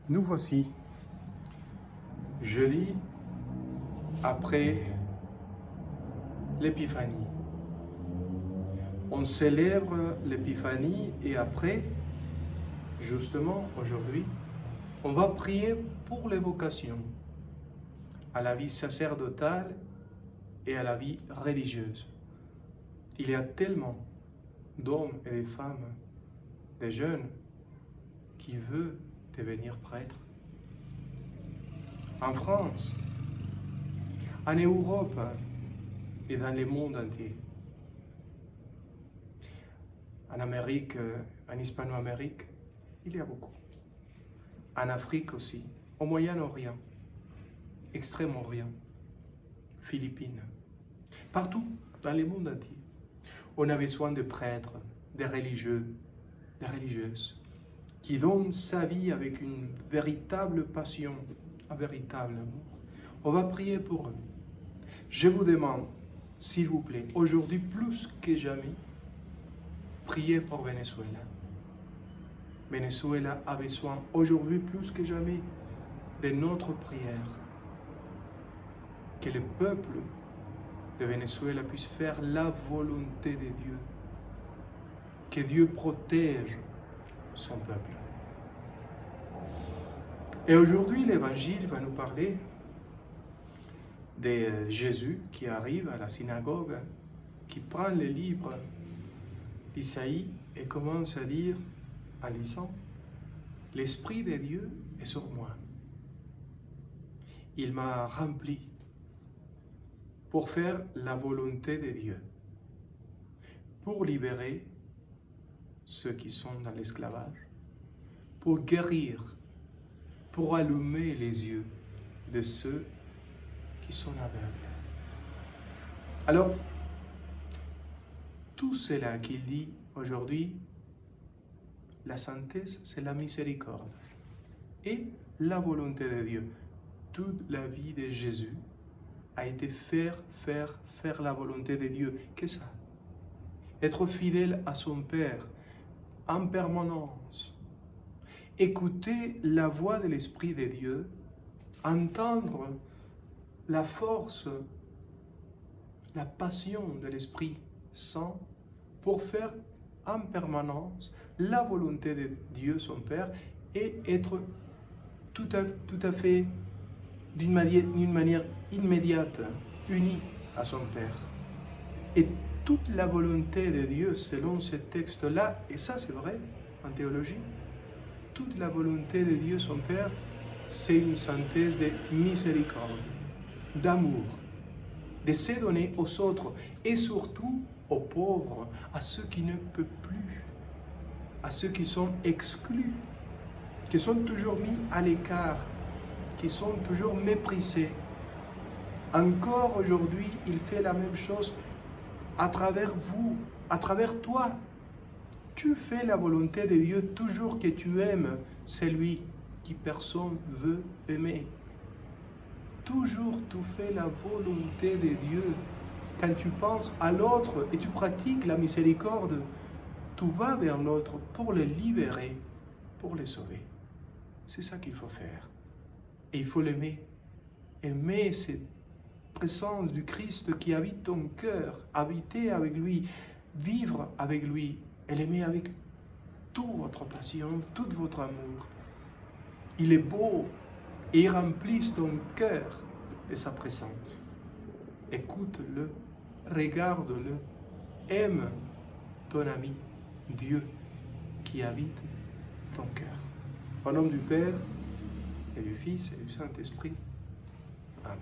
Nous voici, jeudi après l'Épiphanie. On célèbre l'Épiphanie et après, justement aujourd'hui, on va prier pour l'évocation à la vie sacerdotale et à la vie religieuse. Il y a tellement d'hommes et de femmes, de jeunes, qui veulent devenir prêtres. En France, en Europe et dans le monde entier. En Amérique, en Hispano-Amérique, il y a beaucoup. En Afrique aussi, au Moyen-Orient, Extrême-Orient, Philippines, partout dans le monde entier. On a besoin de prêtres, de religieux, de religieuses, qui donnent sa vie avec une véritable passion, un véritable amour. On va prier pour eux. Je vous demande, s'il vous plaît, aujourd'hui plus que jamais, priez pour Venezuela. Venezuela a besoin aujourd'hui plus que jamais de notre prière. Que le peuple de Venezuela puisse faire la volonté de Dieu. Que Dieu protège son peuple. Et aujourd'hui, l'Évangile va nous parler de Jésus qui arrive à la synagogue, qui prend le livre d'Isaïe et commence à dire, en lisant, « L'Esprit de Dieu est sur moi. Il m'a rempli pour faire la volonté de Dieu, pour libérer ceux qui sont dans l'esclavage, pour guérir, pour allumer les yeux de ceux qui sont aveugles. » Alors, tout cela qu'il dit aujourd'hui, la synthèse, c'est la miséricorde et la volonté de Dieu. Toute la vie de Jésus a été faire la volonté de Dieu. Qu'est-ce que ça? Être fidèle à son Père en permanence. Écouter la voix de l'Esprit de Dieu, entendre la force, la passion de l'Esprit Saint pour faire en permanence la volonté de Dieu, son Père, et être tout à fait d'une manière immédiate, unis à son Père. Et toute la volonté de Dieu, selon ce texte-là, et ça c'est vrai en théologie, toute la volonté de Dieu, son Père, c'est une synthèse de miséricorde, d'amour, de se donner aux autres et surtout aux pauvres, à ceux qui ne peuvent plus, à ceux qui sont exclus, qui sont toujours mis à l'écart, qui sont toujours méprisés. Encore aujourd'hui, il fait la même chose à travers vous, à travers toi. Tu fais la volonté de Dieu toujours que tu aimes celui qui personne veut aimer. Toujours tu fais la volonté de Dieu. Quand tu penses à l'autre et tu pratiques la miséricorde, tu vas vers l'autre pour le libérer, pour le sauver. C'est ça qu'il faut faire. Et il faut l'aimer. Aimer cette présence du Christ qui habite ton cœur, habiter avec lui, vivre avec lui, et l'aimer avec toute votre passion, tout votre amour. Il est beau et il remplit ton cœur de sa présence. Écoute-le, regarde-le, aime ton ami, Dieu, qui habite ton cœur. Au nom du Père, et du Fils et du Saint-Esprit. Amen.